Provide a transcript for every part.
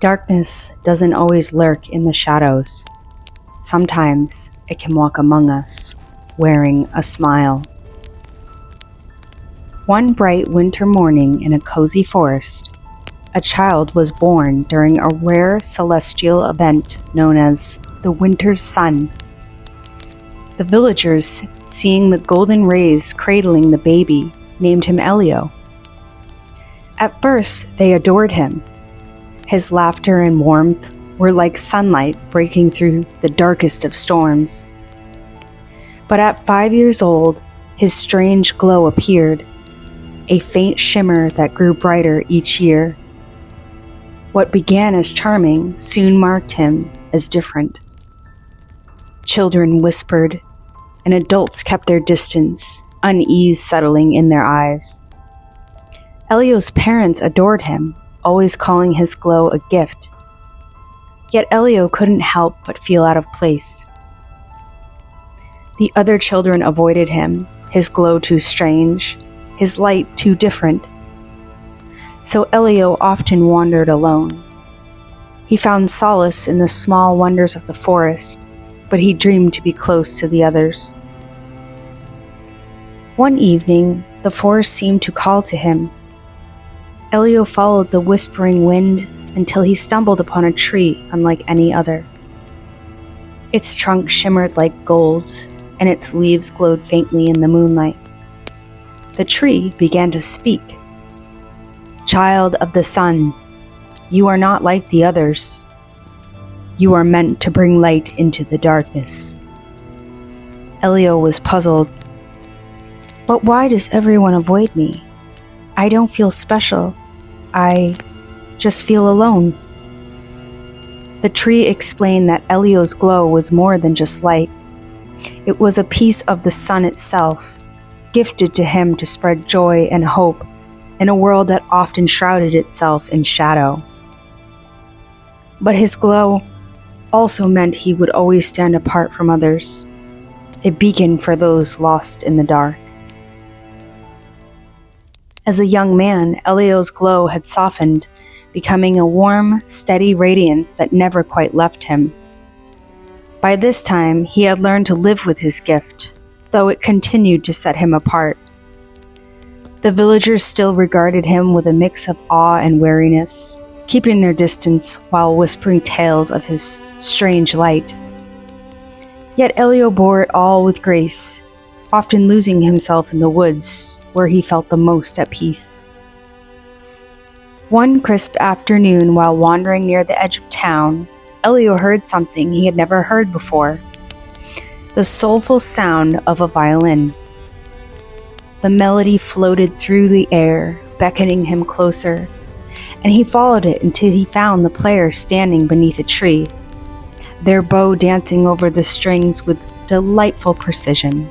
Darkness doesn't always lurk in the shadows. Sometimes it can walk among us, wearing a smile. One bright winter morning in a cozy forest, a child was born during a rare celestial event known as the winter's sun. The villagers, seeing the golden rays cradling the baby, named him Elio. At first, they adored him. His laughter and warmth were like sunlight breaking through the darkest of storms. But at 5 years old, his strange glow appeared, a faint shimmer that grew brighter each year. What began as charming soon marked him as different. Children whispered, and adults kept their distance, unease settling in their eyes. Elio's parents adored him, always calling his glow a gift. Yet Elio couldn't help but feel out of place. The other children avoided him, his glow too strange, his light too different. So Elio often wandered alone. He found solace in the small wonders of the forest, but he dreamed to be close to the others. One evening, the forest seemed to call to him. Elio followed the whispering wind until he stumbled upon a tree unlike any other. Its trunk shimmered like gold, and its leaves glowed faintly in the moonlight. The tree began to speak. "Child of the sun, you are not like the others. You are meant to bring light into the darkness." Elio was puzzled. "But why does everyone avoid me? I don't feel special. I just feel alone." The tree explained that Elio's glow was more than just light. It was a piece of the sun itself, gifted to him to spread joy and hope in a world that often shrouded itself in shadow. But his glow also meant he would always stand apart from others, a beacon for those lost in the dark. As a young man, Elio's glow had softened, becoming a warm, steady radiance that never quite left him. By this time, he had learned to live with his gift, though it continued to set him apart. The villagers still regarded him with a mix of awe and wariness, keeping their distance while whispering tales of his strange light. Yet Elio bore it all with grace, often losing himself in the woods, where he felt the most at peace. One crisp afternoon, while wandering near the edge of town, Elio heard something he had never heard before: the soulful sound of a violin. The melody floated through the air, beckoning him closer, and he followed it until he found the player standing beneath a tree, their bow dancing over the strings with delightful precision.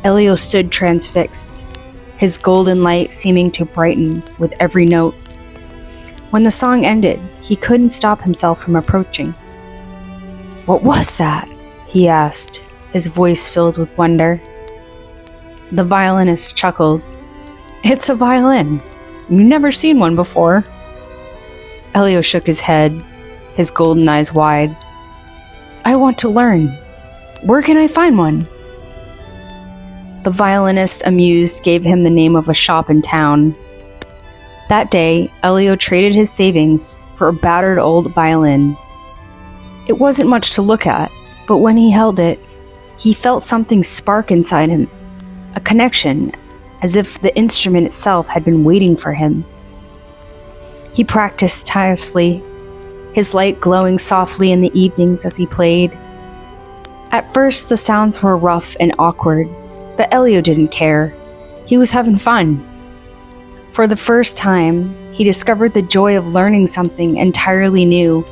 Elio stood transfixed, his golden light seeming to brighten with every note. When the song ended, he couldn't stop himself from approaching. "What was that?" he asked, his voice filled with wonder. The violinist chuckled. "It's a violin. You've never seen one before." Elio shook his head, his golden eyes wide. "I want to learn. Where can I find one?" The violinist, amused, gave him the name of a shop in town. That day, Elio traded his savings for a battered old violin. It wasn't much to look at, but when he held it, he felt something spark inside him, a connection, as if the instrument itself had been waiting for him. He practiced tirelessly, his light glowing softly in the evenings as he played. At first, the sounds were rough and awkward, but Elio didn't care. He was having fun. For the first time, he discovered the joy of learning something entirely new,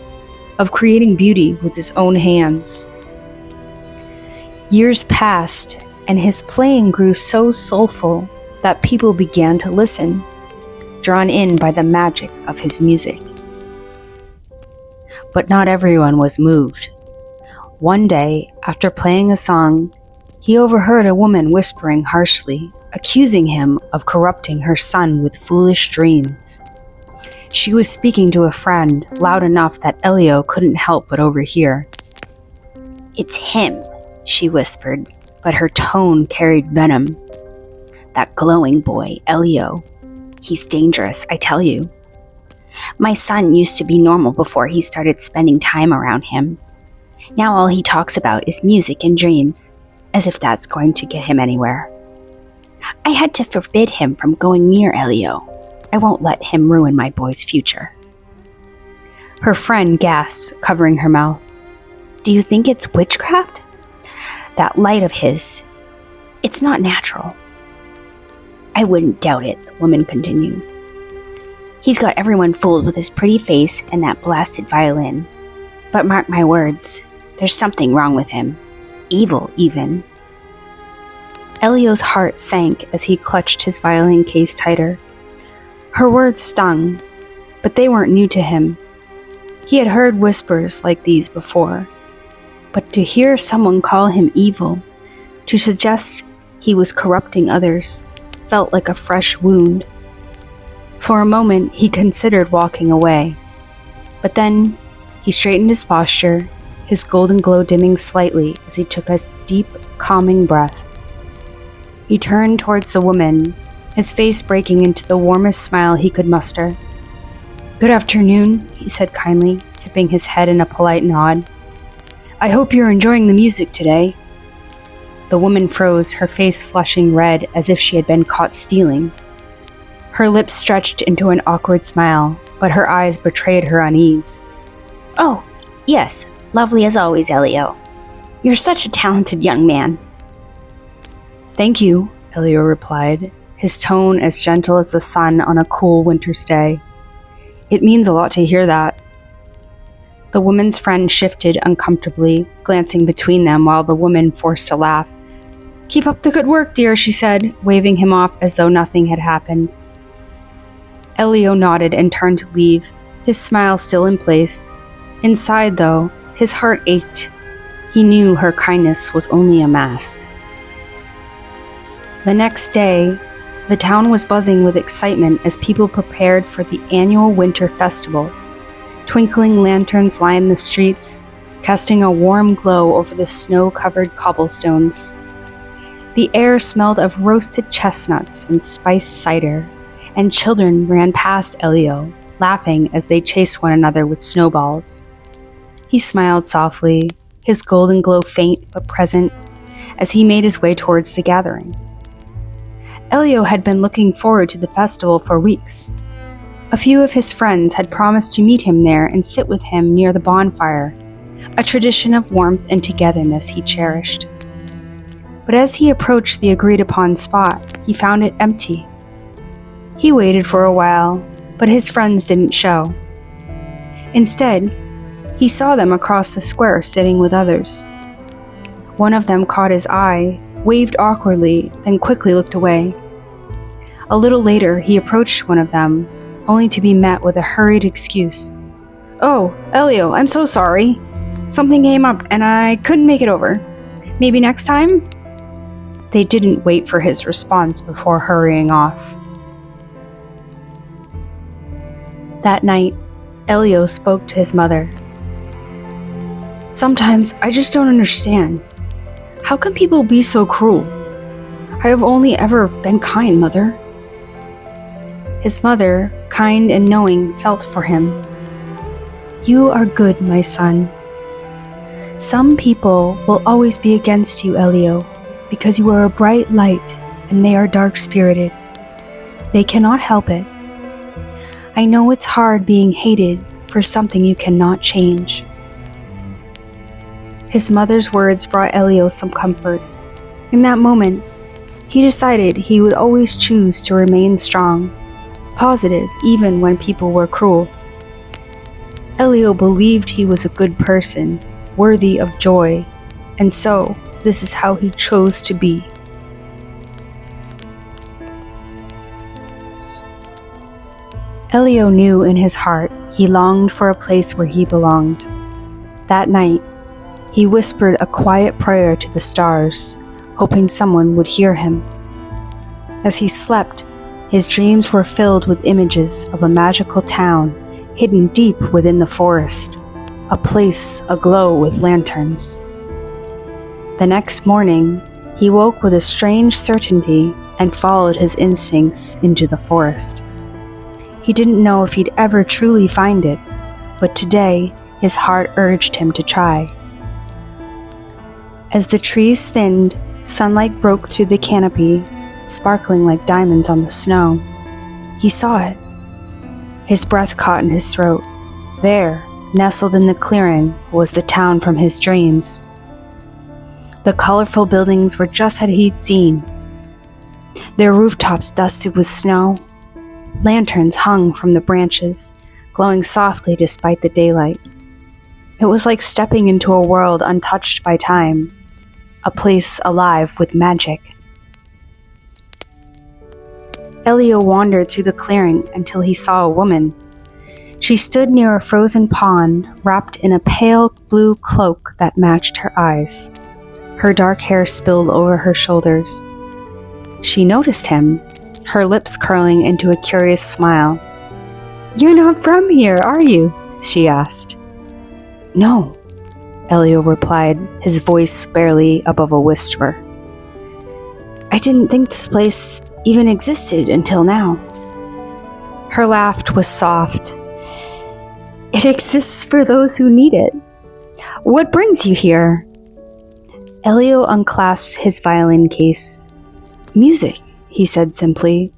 of creating beauty with his own hands. Years passed, and his playing grew so soulful that people began to listen, drawn in by the magic of his music. But not everyone was moved. One day, after playing a song, he overheard a woman whispering harshly, accusing him of corrupting her son with foolish dreams. She was speaking to a friend, loud enough that Elio couldn't help but overhear. "It's him," she whispered, but her tone carried venom. "That glowing boy, Elio. He's dangerous, I tell you. My son used to be normal before he started spending time around him. Now all he talks about is music and dreams, as if that's going to get him anywhere. I had to forbid him from going near Elio. I won't let him ruin my boy's future." Her friend gasps, covering her mouth. "Do you think it's witchcraft? That light of his, it's not natural." "I wouldn't doubt it," the woman continued. "He's got everyone fooled with his pretty face and that blasted violin. But mark my words, there's something wrong with him. Evil, even." Elio's heart sank as he clutched his violin case tighter. Her words stung, but they weren't new to him. He had heard whispers like these before. But to hear someone call him evil, to suggest he was corrupting others, felt like a fresh wound. For a moment, he considered walking away. But then, he straightened his posture, his golden glow dimming slightly as he took a deep, calming breath. He turned towards the woman, his face breaking into the warmest smile he could muster. "Good afternoon," he said kindly, tipping his head in a polite nod. "I hope you're enjoying the music today." The woman froze, her face flushing red as if she had been caught stealing. Her lips stretched into an awkward smile, but her eyes betrayed her unease. "Oh, yes, lovely as always, Elio. You're such a talented young man." "Thank you," Elio replied, his tone as gentle as the sun on a cool winter's day. "It means a lot to hear that." The woman's friend shifted uncomfortably, glancing between them while the woman forced a laugh. "Keep up the good work, dear," she said, waving him off as though nothing had happened. Elio nodded and turned to leave, his smile still in place. Inside, though, his heart ached. He knew her kindness was only a mask. The next day, the town was buzzing with excitement as people prepared for the annual winter festival. Twinkling lanterns lined the streets, casting a warm glow over the snow-covered cobblestones. The air smelled of roasted chestnuts and spiced cider, and children ran past Elio, laughing as they chased one another with snowballs. He smiled softly, his golden glow faint but present, as he made his way towards the gathering. Elio had been looking forward to the festival for weeks. A few of his friends had promised to meet him there and sit with him near the bonfire, a tradition of warmth and togetherness he cherished. But as he approached the agreed-upon spot, he found it empty. He waited for a while, but his friends didn't show. Instead, he saw them across the square sitting with others. One of them caught his eye, waved awkwardly, then quickly looked away. A little later, he approached one of them, only to be met with a hurried excuse. "Oh, Elio, I'm so sorry. Something came up and I couldn't make it over. Maybe next time?" They didn't wait for his response before hurrying off. That night, Elio spoke to his mother. "Sometimes I just don't understand. How can people be so cruel? I have only ever been kind, Mother." His mother, kind and knowing, felt for him. "You are good, my son. Some people will always be against you, Elio, because you are a bright light and they are dark-spirited. They cannot help it. I know it's hard being hated for something you cannot change." His mother's words brought Elio some comfort. In that moment, he decided he would always choose to remain strong, positive even when people were cruel. Elio believed he was a good person, worthy of joy, and so this is how he chose to be. Elio knew in his heart he longed for a place where he belonged. That night, he whispered a quiet prayer to the stars, hoping someone would hear him. As he slept, His dreams were filled with images of a magical town hidden deep within the forest, a place aglow with lanterns. The next morning, he woke with a strange certainty and followed his instincts into the forest. He didn't know if he'd ever truly find it, but today his heart urged him to try. As the trees thinned, sunlight broke through the canopy, sparkling like diamonds on the snow. He saw it. His breath caught in his throat. There, nestled in the clearing, was the town from his dreams. The colorful buildings were just as he'd seen. Their rooftops dusted with snow. Lanterns hung from the branches, glowing softly despite the daylight. It was like stepping into a world untouched by time, a place alive with magic. Elio wandered through the clearing until he saw a woman. She stood near a frozen pond, wrapped in a pale blue cloak that matched her eyes. Her dark hair spilled over her shoulders. She noticed him, her lips curling into a curious smile. "You're not from here, are you?" she asked. "No," Elio replied, his voice barely above a whisper. "I didn't think this place even existed until now." Her laugh was soft. "It exists for those who need it. What brings you here?" Elio unclasps his violin case. "Music," he said simply,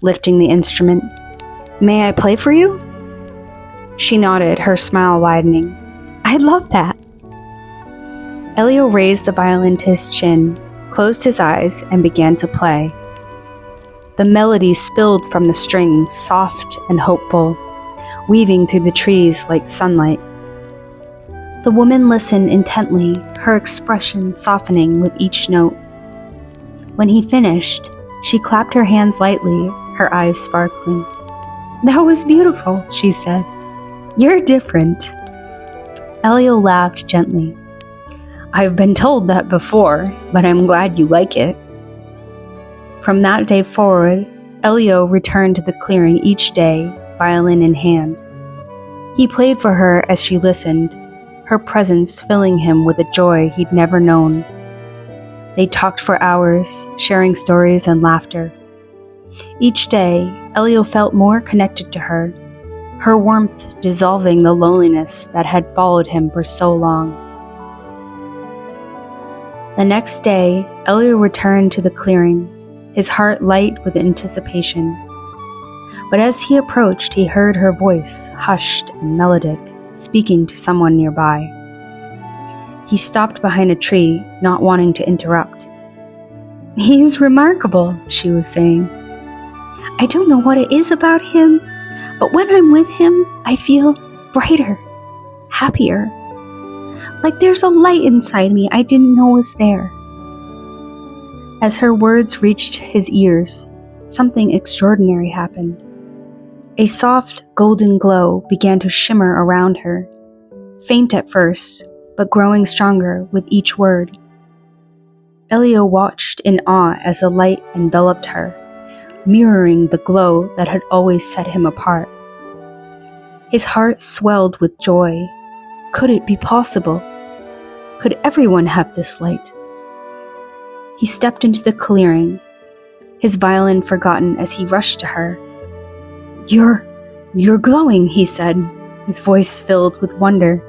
lifting the instrument. "May I play for you?" She nodded, her smile widening. "I'd love that." Elio raised the violin to his chin, closed his eyes, and began to play. The melody spilled from the strings, soft and hopeful, weaving through the trees like sunlight. The woman listened intently, her expression softening with each note. When he finished, she clapped her hands lightly, her eyes sparkling. "That was beautiful," she said. "You're different." Elio laughed gently. "I've been told that before, but I'm glad you like it." From that day forward, Elio returned to the clearing each day, violin in hand. He played for her as she listened, her presence filling him with a joy he'd never known. They talked for hours, sharing stories and laughter. Each day, Elio felt more connected to her, her warmth dissolving the loneliness that had followed him for so long. The next day, Elio returned to the clearing, his heart light with anticipation. But as he approached, he heard her voice, hushed and melodic, speaking to someone nearby. He stopped behind a tree, not wanting to interrupt. "He's remarkable," she was saying. "I don't know what it is about him, but when I'm with him, I feel brighter, happier. Like there's a light inside me I didn't know was there." As her words reached his ears, something extraordinary happened. A soft, golden glow began to shimmer around her, faint at first, but growing stronger with each word. Elio watched in awe as the light enveloped her, mirroring the glow that had always set him apart. His heart swelled with joy. Could it be possible? Could everyone have this light? He stepped into the clearing, his violin forgotten as he rushed to her. You're glowing," he said, his voice filled with wonder.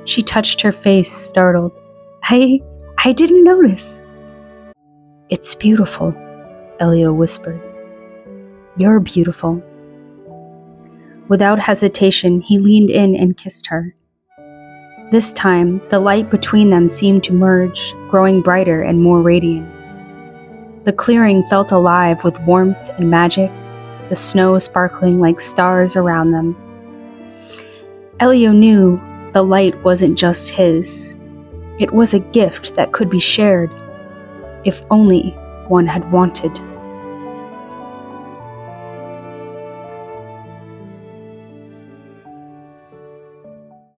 She touched her face, startled. I didn't notice." "It's beautiful," Elio whispered. "You're beautiful." Without hesitation, he leaned in and kissed her. This time, the light between them seemed to merge, growing brighter and more radiant. The clearing felt alive with warmth and magic, the snow sparkling like stars around them. Elio knew the light wasn't just his. It was a gift that could be shared, if only one had wanted.